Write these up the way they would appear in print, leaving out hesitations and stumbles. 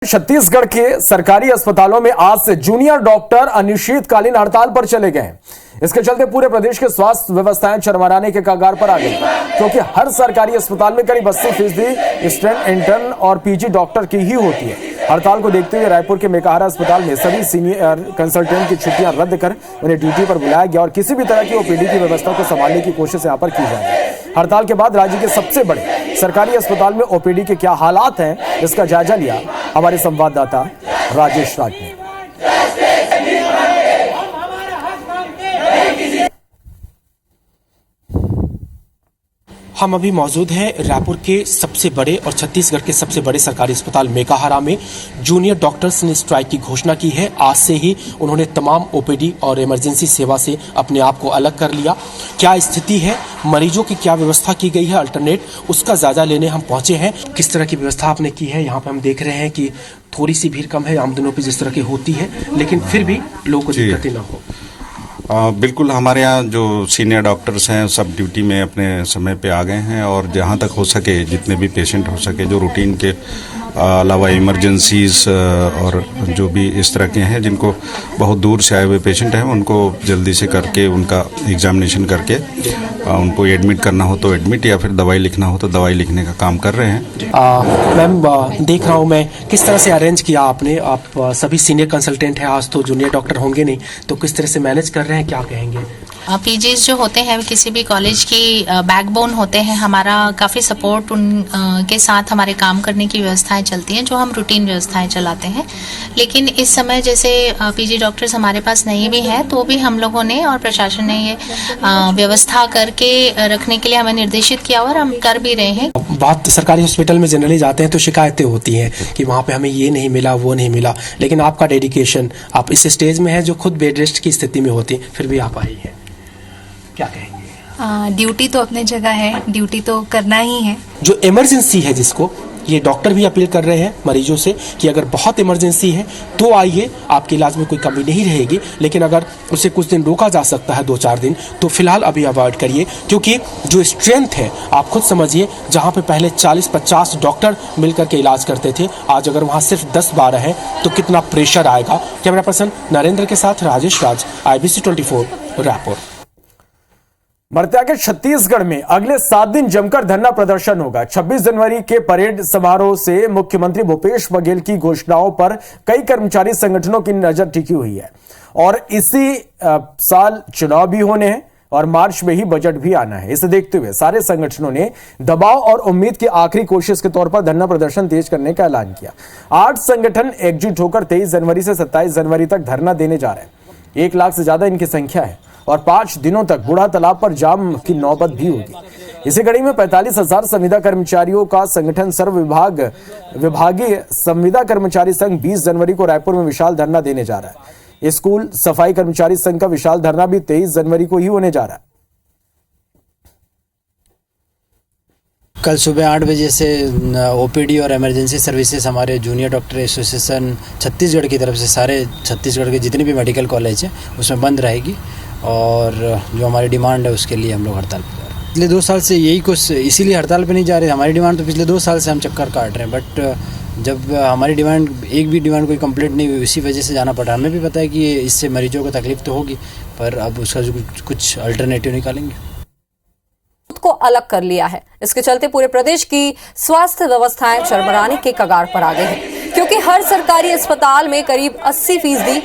छत्तीसगढ़ के सरकारी अस्पतालों में आज से जूनियर डॉक्टर अनिश्चितकालीन हड़ताल पर चले गए हैं। इसके चलते पूरे प्रदेश के स्वास्थ्य व्यवस्थाएं चरमराने के कगार पर आ गई, क्योंकि हर सरकारी अस्पताल में करीब 80% स्टेंट इंटर्न और पीजी डॉक्टर की ही होती है। हड़ताल को देखते हुए रायपुर के मेकाहारा अस्पताल में सभी सीनियर कंसल्टेंट की छुट्टियां रद्द कर उन्हें ड्यूटी पर बुलाया गया और किसी भी तरह की ओपीडी की व्यवस्था को संभालने की कोशिश यहां पर की जा रही है। हड़ताल के बाद राज्य के सबसे बड़े सरकारी अस्पताल में ओपीडी के क्या हालात हैं, इसका जायजा लिया हमारे संवाददाता राजेश राज ने। हम अभी मौजूद हैं रायपुर के सबसे बड़े और छत्तीसगढ़ के सबसे बड़े सरकारी अस्पताल मेकाहारा में। जूनियर डॉक्टर्स ने स्ट्राइक की घोषणा की है। आज से ही उन्होंने तमाम ओपीडी और इमरजेंसी सेवा से अपने आप को अलग कर लिया। क्या स्थिति है, मरीजों की क्या व्यवस्था की गई है अल्टरनेट, उसका जायजा लेने हम पहुंचे हैं। किस तरह की व्यवस्था आपने की है, यहाँ पे हम देख रहे हैं कि थोड़ी सी भीड़ कम है आम दिनों पर जिस तरह की होती है, लेकिन फिर भी लोगों को दिक्कतें ना हो। बिल्कुल, हमारे यहाँ जो सीनियर डॉक्टर्स हैं सब ड्यूटी में अपने समय पे आ गए हैं और जहाँ तक हो सके जितने भी पेशेंट हो सके जो रूटीन के अलावा इमरजेंसीज और जो भी इस तरह के हैं जिनको बहुत दूर से आए हुए पेशेंट हैं उनको जल्दी से करके उनका एग्जामिनेशन करके उनको एडमिट करना हो तो एडमिट या फिर दवाई लिखना हो तो दवाई लिखने का काम कर रहे हैं। मैम, देख रहा हूँ मैं किस तरह से अरेंज किया आपने। आप सभी सीनियर कंसल्टेंट हैं, आज तो जूनियर डॉक्टर होंगे नहीं, तो किस तरह से मैनेज कर रहे हैं, क्या कहेंगे? पीजीज जो होते हैं किसी भी कॉलेज की बैकबोन होते हैं। हमारा काफ़ी सपोर्ट उन के साथ हमारे काम करने की व्यवस्थाएं चलती हैं, जो हम रूटीन व्यवस्थाएं चलाते हैं। लेकिन इस समय जैसे पीजी डॉक्टर्स हमारे पास नहीं भी हैं, तो भी हम लोगों ने और प्रशासन ने ये व्यवस्था करके रखने के लिए हमें निर्देशित किया और हम कर भी रहे हैं। बात सरकारी हॉस्पिटल में जनरली जाते हैं तो शिकायतें होती हैं कि वहाँ पे हमें ये नहीं मिला, वो नहीं मिला, लेकिन आपका डेडिकेशन, आप इस स्टेज में है जो खुद बेड रेस्ट की स्थिति में होती है, फिर भी आप आई है, क्या कहेंगे? ड्यूटी तो अपने जगह है, ड्यूटी तो करना ही है। जो इमरजेंसी है जिसको, ये डॉक्टर भी अपील कर रहे हैं मरीजों से कि अगर बहुत इमरजेंसी है तो आइए, आपके इलाज में कोई कमी नहीं रहेगी, लेकिन अगर उसे कुछ दिन रोका जा सकता है, 2-4 दिन, तो फिलहाल अभी अवॉइड करिए, क्योंकि जो स्ट्रेंथ है आप खुद समझिए, जहां पे पहले 40-50 डॉक्टर मिलकर के इलाज करते थे, आज अगर वहां सिर्फ 10-12 है तो कितना प्रेशर आएगा। कैमरा पर्सन नरेंद्र के साथ राजेश राज, IBC 24 रायपुर। मर्त्या के छत्तीसगढ़ में अगले 7 दिन जमकर धरना प्रदर्शन होगा। 26 जनवरी के परेड समारोह से मुख्यमंत्री भूपेश बघेल की घोषणाओं पर कई कर्मचारी संगठनों की नजर टिकी हुई है और इसी साल चुनाव भी होने हैं और मार्च में ही बजट भी आना है। इसे देखते हुए सारे संगठनों ने दबाव और उम्मीद की आखिरी कोशिश के तौर पर धरना प्रदर्शन तेज करने का ऐलान किया। 8 संगठन एकजुट होकर 23 जनवरी से 27 जनवरी तक धरना देने जा रहे हैं। 1 लाख से ज्यादा इनकी संख्या है और 5 दिनों तक बूढ़ा तालाब पर जाम की नौबत भी होगी। इसी कड़ी में 45,000 संविदा कर्मचारियों का संगठन सर्व विभागीय संविदा कर्मचारी संघ 20 जनवरी को रायपुर में विशाल धरना देने जा रहा है। स्कूल सफाई कर्मचारी संघ का विशाल धरना भी 23 जनवरी को ही होने जा रहा है। कल सुबह 8 बजे से ओपीडी और इमरजेंसी सर्विसेज हमारे जूनियर डॉक्टर एसोसिएशन छत्तीसगढ़ की तरफ से सारे छत्तीसगढ़ के जितने भी मेडिकल कॉलेज हैं उसमें बंद रहेगी और जो हमारी डिमांड है उसके लिए हम लोग हड़ताल पर जा रहे हैं। पिछले 2 साल से यही कुछ, इसीलिए हड़ताल पे नहीं जा रहे। हमारी डिमांड तो पिछले 2 साल से हम चक्कर काट रहे हैं, बट जब हमारी डिमांड एक भी डिमांड कोई कंप्लीट नहीं हुई, इसी वजह से जाना पड़ा। हमें भी पता है कि इससे मरीजों को तकलीफ तो होगी, पर अब उसका जो कुछ अल्टरनेटिव निकालेंगे। को अलग कर लिया है। इसके चलते पूरे प्रदेश की स्वास्थ्य व्यवस्थाएं चरमराने के कगार पर आ गई हैं, क्योंकि हर सरकारी अस्पताल में करीब 80%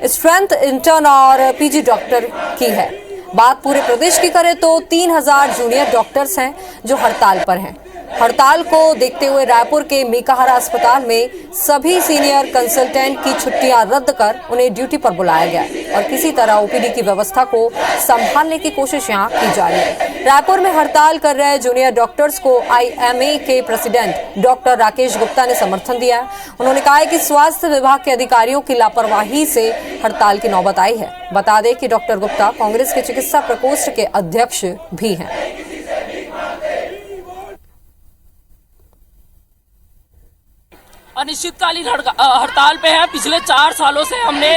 स्ट्रेंथ इंटर्न और पीजी डॉक्टर की है। बात पूरे प्रदेश की करें तो 3000 जूनियर डॉक्टर्स हैं जो हड़ताल पर हैं। हड़ताल को देखते हुए रायपुर के मेकाहारा अस्पताल में सभी सीनियर कंसल्टेंट की छुट्टियां रद्द कर उन्हें ड्यूटी पर बुलाया गया और किसी तरह ओपीडी की व्यवस्था को संभालने की कोशिश यहां की जा रही है। रायपुर में हड़ताल कर रहे जूनियर डॉक्टर्स को IMA के प्रेसिडेंट डॉक्टर राकेश गुप्ता ने समर्थन दिया है। उन्होंने कहा है कि स्वास्थ्य विभाग के अधिकारियों की लापरवाही से हड़ताल की नौबत आई है। बता दें कि डॉक्टर गुप्ता कांग्रेस के चिकित्सा प्रकोष्ठ के अध्यक्ष भी हैं। अनिश्चितकालीन हड़ताल पे है। पिछले 4 सालों से हमने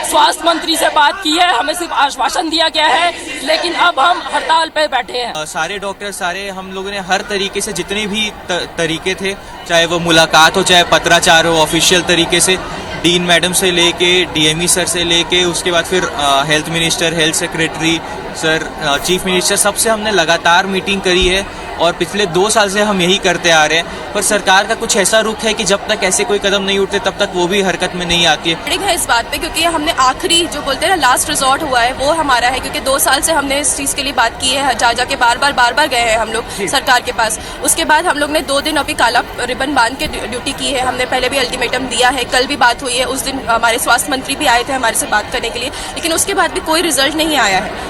स्वास्थ्य मंत्री से बात की है, हमें सिर्फ आश्वासन दिया गया है, लेकिन अब हम हड़ताल पे बैठे हैं। सारे डॉक्टर, सारे हम लोगों ने हर तरीके से जितने भी तरीके थे, चाहे वो मुलाकात हो, चाहे पत्राचार हो, ऑफिशियल तरीके से डीन मैडम से लेके डीएमई सर से लेके उसके बाद फिर health minister, health secretary sir, chief minister, सबसे हमने लगातार मीटिंग करी है और पिछले 2 साल से हम यही करते आ रहे हैं। पर सरकार का कुछ ऐसा रुख है कि जब तक ऐसे कोई कदम नहीं उठते तब तक वो भी हरकत में नहीं आती है इस बात पे, क्योंकि हमने आखिरी जो बोलते हैं ना लास्ट रिजॉर्ट हुआ है वो हमारा है, क्योंकि 2 साल से हमने इस चीज़ के लिए बात की है, जा के बार बार गए हैं हम लोग सरकार के पास। उसके बाद हम लोग ने 2 दिन अभी काला रिबन बांध के ड्यूटी की है। हमने पहले भी अल्टीमेटम दिया है, कल भी बात हुई है, उस दिन हमारे स्वास्थ्य मंत्री भी आए थे हमारे से बात करने के लिए, लेकिन उसके बाद भी कोई रिजल्ट नहीं आया है।